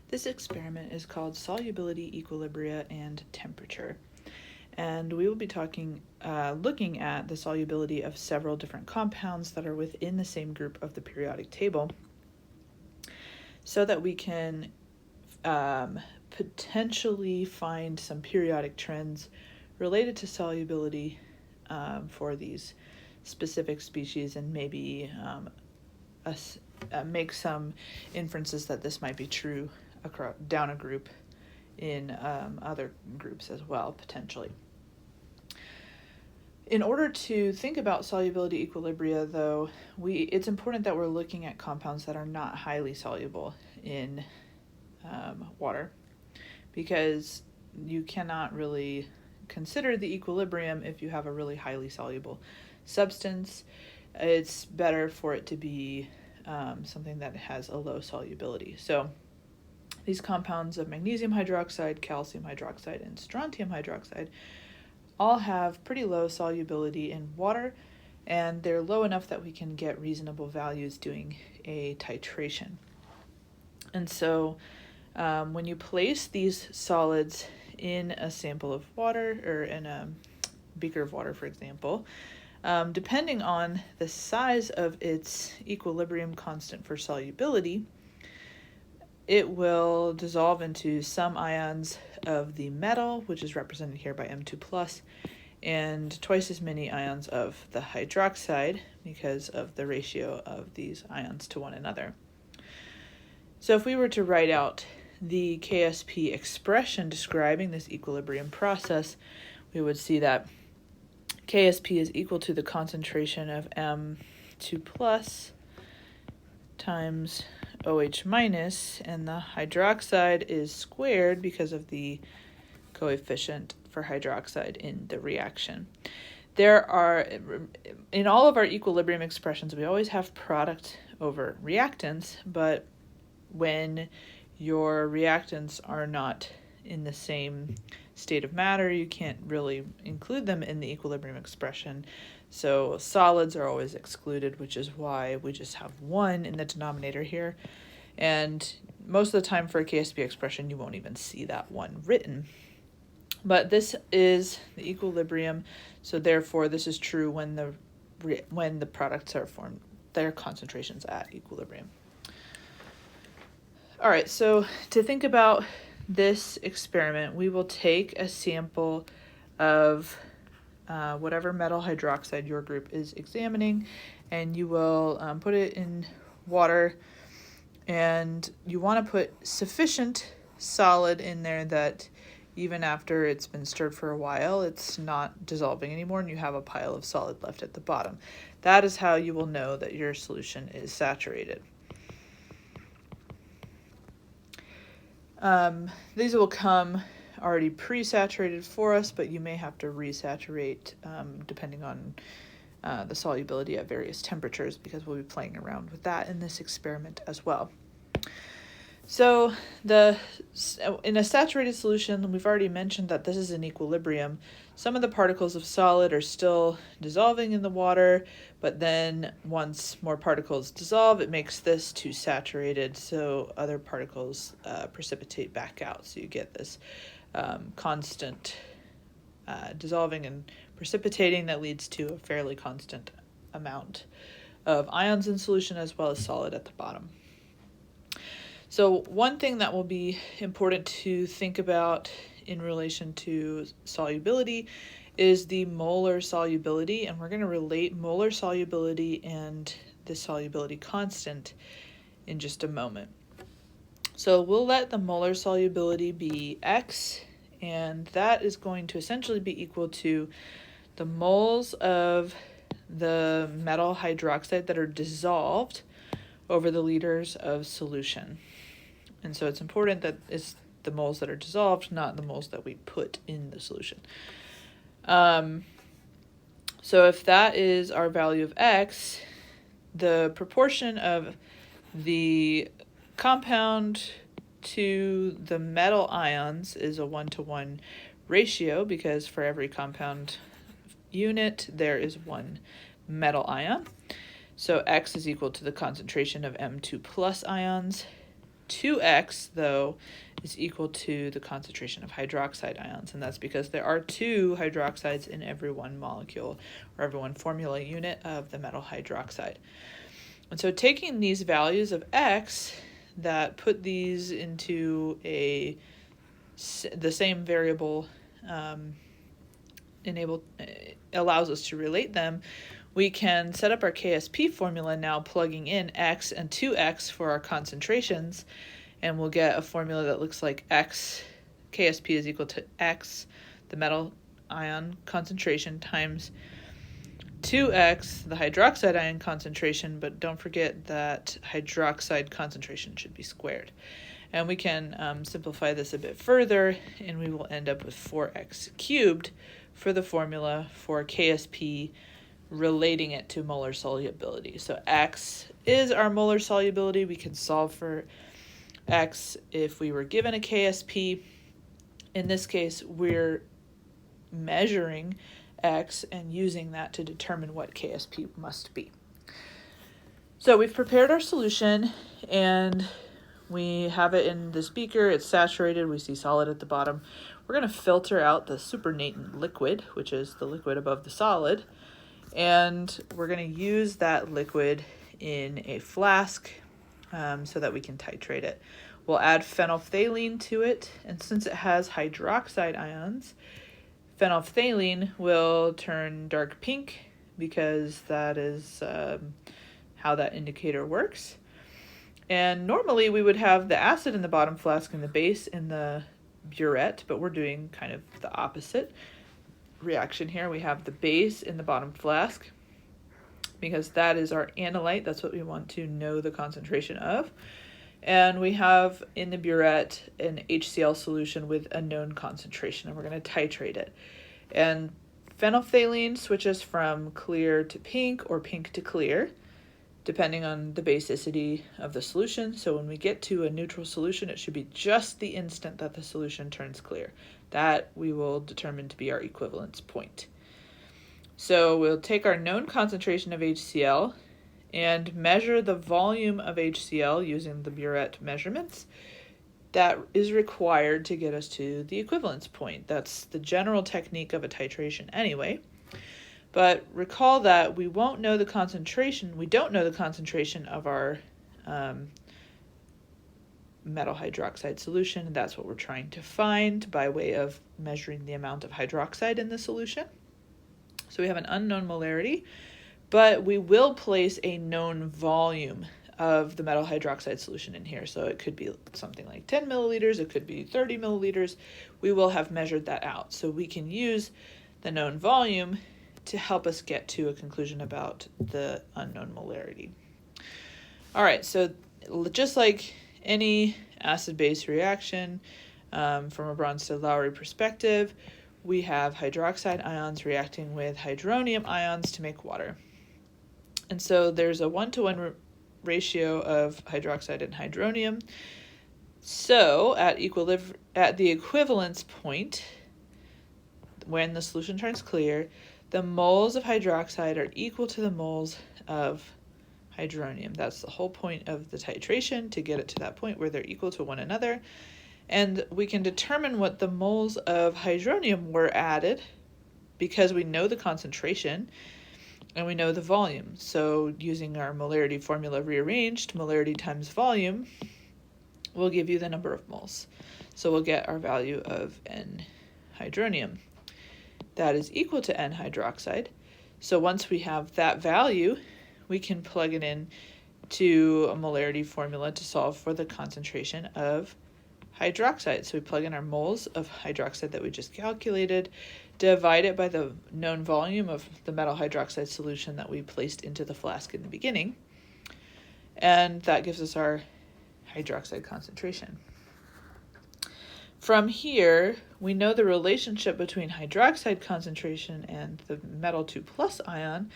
This experiment is called Solubility Equilibria and Temperature, and we will be looking at the solubility of several different compounds that are within the same group of the periodic table, so that we can potentially find some periodic trends related to solubility for these specific species, and maybe make some inferences that this might be true down a group in other groups as well, potentially. In order to think about solubility equilibria, though, it's important that we're looking at compounds that are not highly soluble in water, because you cannot really consider the equilibrium if you have a really highly soluble substance. It's better for it to be something that has a low solubility. So these compounds of magnesium hydroxide, calcium hydroxide, and strontium hydroxide all have pretty low solubility in water, and they're low enough that we can get reasonable values doing a titration. And so when you place these solids in a sample of water, or in a beaker of water, for example, depending on the size of its equilibrium constant for solubility, it will dissolve into some ions of the metal, which is represented here by M2+, and twice as many ions of the hydroxide because of the ratio of these ions to one another. So if we were to write out the KSP expression describing this equilibrium process, we would see that KSP is equal to the concentration of M2+ times OH minus, and the hydroxide is squared because of the coefficient for hydroxide in the reaction. There are, in all of our equilibrium expressions, we always have product over reactants, but when your reactants are not in the same state of matter, you can't really include them in the equilibrium expression. So solids are always excluded, which is why we just have one in the denominator here. And most of the time for a KSP expression, you won't even see that one written. But this is the equilibrium, so therefore this is true when the products are formed, their concentrations at equilibrium. All right, so to think about this experiment, we will take a sample of whatever metal hydroxide your group is examining, and you will put it in water, and you want to put sufficient solid in there that even after it's been stirred for a while, it's not dissolving anymore and you have a pile of solid left at the bottom. That is how you will know that your solution is saturated. These will come already pre-saturated for us, but you may have to resaturate depending on the solubility at various temperatures, because we'll be playing around with that in this experiment as well. So in a saturated solution, we've already mentioned that this is an equilibrium. Some of the particles of solid are still dissolving in the water, but then once more particles dissolve, it makes this too saturated, so other particles precipitate back out. So you get this constant dissolving and precipitating that leads to a fairly constant amount of ions in solution as well as solid at the bottom. So one thing that will be important to think about in relation to solubility is the molar solubility, and we're going to relate molar solubility and the solubility constant in just a moment. So we'll let the molar solubility be X, and that is going to essentially be equal to the moles of the metal hydroxide that are dissolved over the liters of solution. And so it's important that it's the moles that are dissolved, not the moles that we put in the solution. So if that is our value of X, the proportion of the compound to the metal ions is a 1-to-1 ratio, because for every compound unit there is one metal ion. So X is equal to the concentration of M2+ ions 2x, though, is equal to the concentration of hydroxide ions, and that's because there are 2 hydroxides in every one molecule, or every one formula unit of the metal hydroxide. And so taking these values of x that put these into the same variable allows us to relate them, we can set up our KSP formula now, plugging in x and 2x for our concentrations, and we'll get a formula that looks like x, KSP is equal to x, the metal ion concentration, times 2x, the hydroxide ion concentration, but don't forget that hydroxide concentration should be squared. And we can simplify this a bit further, and we will end up with 4x cubed for the formula for KSP, relating it to molar solubility. So x is our molar solubility. We can solve for x if we were given a KSP. In this case, we're measuring x and using that to determine what KSP must be. So we've prepared our solution, and we have it in this beaker. It's saturated. We see solid at the bottom. We're going to filter out the supernatant liquid, which is the liquid above the solid, and we're going to use that liquid in a flask so that we can titrate it. We'll add phenolphthalein to it, and since it has hydroxide ions, phenolphthalein will turn dark pink because that is how that indicator works. And normally we would have the acid in the bottom flask and the base in the burette, but we're doing kind of the opposite reaction here. We have the base in the bottom flask because that is our analyte. That's what we want to know the concentration of. And we have in the burette an HCl solution with a known concentration, and we're going to titrate it. And phenolphthalein switches from clear to pink or pink to clear, depending on the basicity of the solution. So when we get to a neutral solution, it should be just the instant that the solution turns clear. That we will determine to be our equivalence point. So we'll take our known concentration of HCl and measure the volume of HCl using the burette measurements that is required to get us to the equivalence point. That's the general technique of a titration anyway. But recall that we don't know the concentration of our metal hydroxide solution, and that's what we're trying to find by way of measuring the amount of hydroxide in the solution. So we have an unknown molarity, but we will place a known volume of the metal hydroxide solution in here. So it could be something like 10 milliliters, it could be 30 milliliters. We will have measured that out. So we can use the known volume to help us get to a conclusion about the unknown molarity. All right, so just like any acid-base reaction, from a Bronsted-Lowry perspective, we have hydroxide ions reacting with hydronium ions to make water. And so there's a 1-to-1 ratio of hydroxide and hydronium. So at the equivalence point, when the solution turns clear, the moles of hydroxide are equal to the moles of hydronium. That's the whole point of the titration, to get it to that point where they're equal to one another. And we can determine what the moles of hydronium were added because we know the concentration and we know the volume. So using our molarity formula rearranged, molarity times volume will give you the number of moles. So we'll get our value of N hydronium. That is equal to N hydroxide. So once we have that value, we can plug it in to a molarity formula to solve for the concentration of hydroxide. So we plug in our moles of hydroxide that we just calculated, divide it by the known volume of the metal hydroxide solution that we placed into the flask in the beginning, and that gives us our hydroxide concentration. From here, we know the relationship between hydroxide concentration and the metal 2+ ion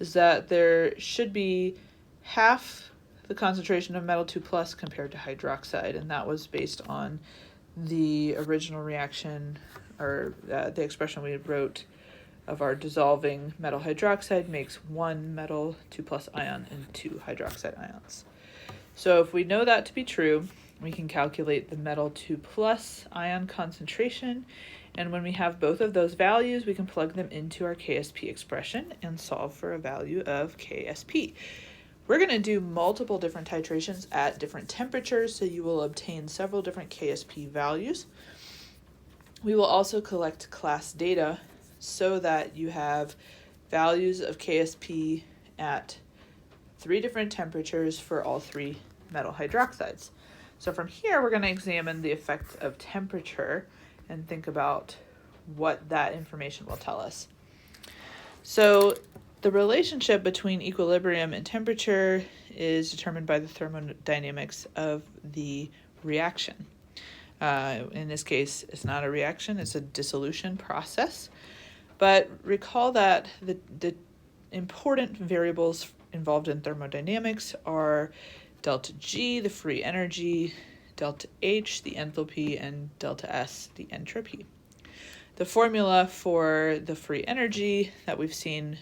is that there should be half the concentration of metal 2+ compared to hydroxide, and that was based on the original reaction, or the expression we wrote of our dissolving metal hydroxide makes 1 metal 2+ ion and 2 hydroxide ions. So if we know that to be true, we can calculate the metal 2 plus ion concentration. And when we have both of those values, we can plug them into our KSP expression and solve for a value of KSP. We're going to do multiple different titrations at different temperatures, so you will obtain several different KSP values. We will also collect class data so that you have values of KSP at 3 different temperatures for all 3 metal hydroxides. So from here, we're going to examine the effect of temperature and think about what that information will tell us. So the relationship between equilibrium and temperature is determined by the thermodynamics of the reaction. In this case, it's not a reaction, it's a dissolution process. But recall that the important variables involved in thermodynamics are delta G, the free energy, delta H, the enthalpy, and delta S, the entropy. The formula for the free energy that we've seen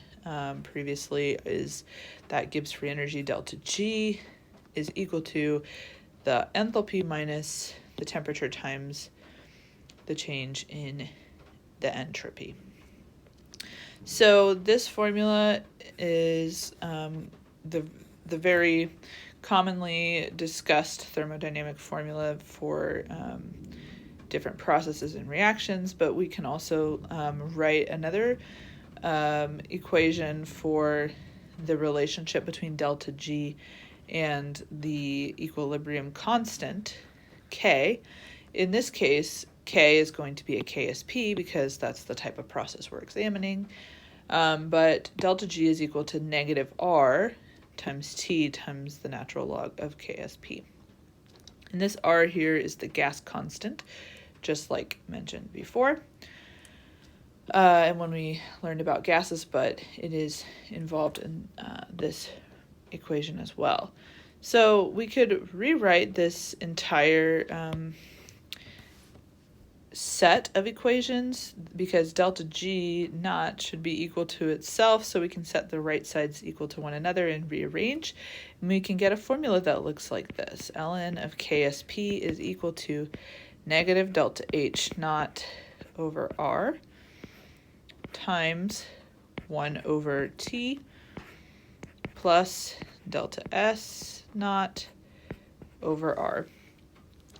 previously is that Gibbs free energy delta G is equal to the enthalpy minus the temperature times the change in the entropy. So this formula is the very commonly discussed thermodynamic formula for different processes and reactions, but we can also write another equation for the relationship between delta G and the equilibrium constant, K. In this case, K is going to be a KSP because that's the type of process we're examining. But delta G is equal to negative R times T times the natural log of KSP. And this R here is the gas constant, just like mentioned before. And when we learned about gases, but it is involved in this equation as well. So we could rewrite this entire set of equations because delta G naught should be equal to itself, so we can set the right sides equal to one another and rearrange, and we can get a formula that looks like this. Ln of KSP is equal to negative delta H naught over R times 1 over T plus delta S naught over R.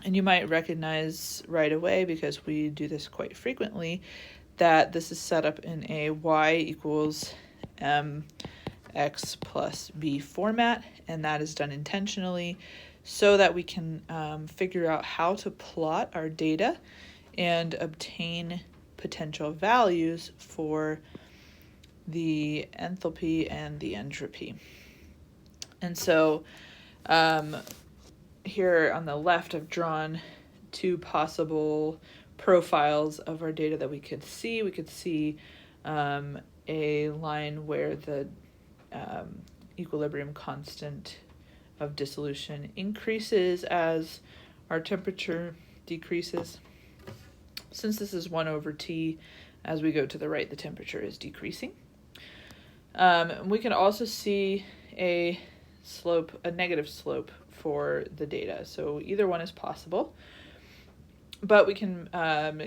And you might recognize right away, because we do this quite frequently, that this is set up in a y equals mx plus b format, and that is done intentionally so that we can figure out how to plot our data and obtain potential values for the enthalpy and the entropy. And so here on the left, I've drawn 2 possible profiles of our data that we could see. We could see a line where the equilibrium constant of dissolution increases as our temperature decreases. Since this is 1 over T, as we go to the right, the temperature is decreasing. We can also see a negative slope for the data. So either one is possible, but we can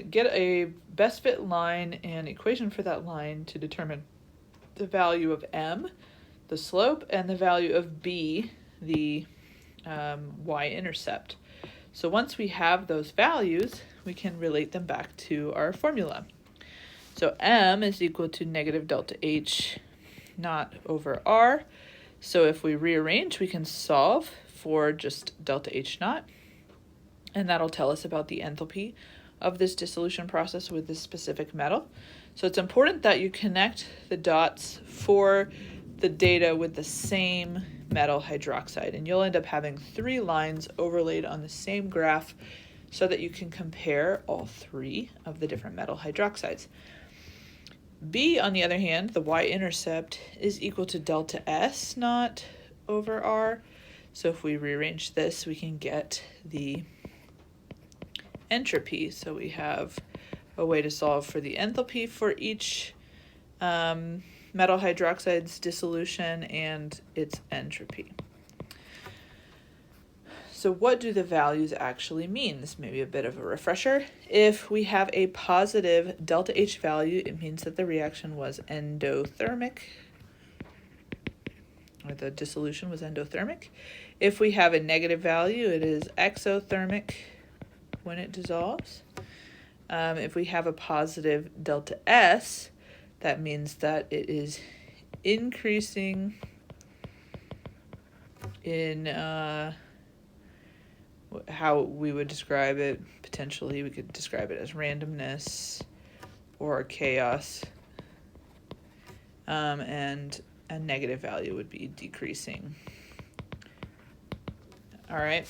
get a best fit line and equation for that line to determine the value of m, the slope, and the value of b, the y-intercept. So once we have those values, we can relate them back to our formula. So m is equal to negative delta H naught over R. So if we rearrange, we can solve for just delta H naught, and that'll tell us about the enthalpy of this dissolution process with this specific metal. So it's important that you connect the dots for the data with the same metal hydroxide, and you'll end up having 3 lines overlaid on the same graph so that you can compare all 3 of the different metal hydroxides. B, on the other hand, the y-intercept, is equal to delta S naught over R. So if we rearrange this, we can get the entropy. So we have a way to solve for the enthalpy for each metal hydroxide's dissolution and its entropy. So what do the values actually mean? This may be a bit of a refresher. If we have a positive delta H value, it means that the reaction was endothermic, or the dissolution was endothermic. If we have a negative value, it is exothermic when it dissolves. If we have a positive delta S, that means that it is increasing in how we would describe it. Potentially, we could describe it as randomness or chaos. And a negative value would be decreasing. All right.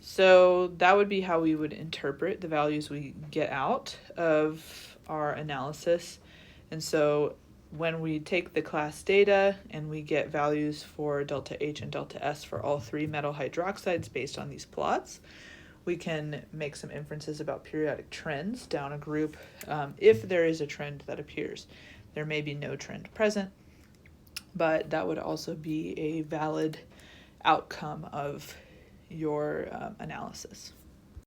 So that would be how we would interpret the values we get out of our analysis. And so when we take the class data and we get values for delta H and delta S for all three metal hydroxides based on these plots, we can make some inferences about periodic trends down a group if there is a trend that appears. There may be no trend present, but that would also be a valid outcome of your analysis.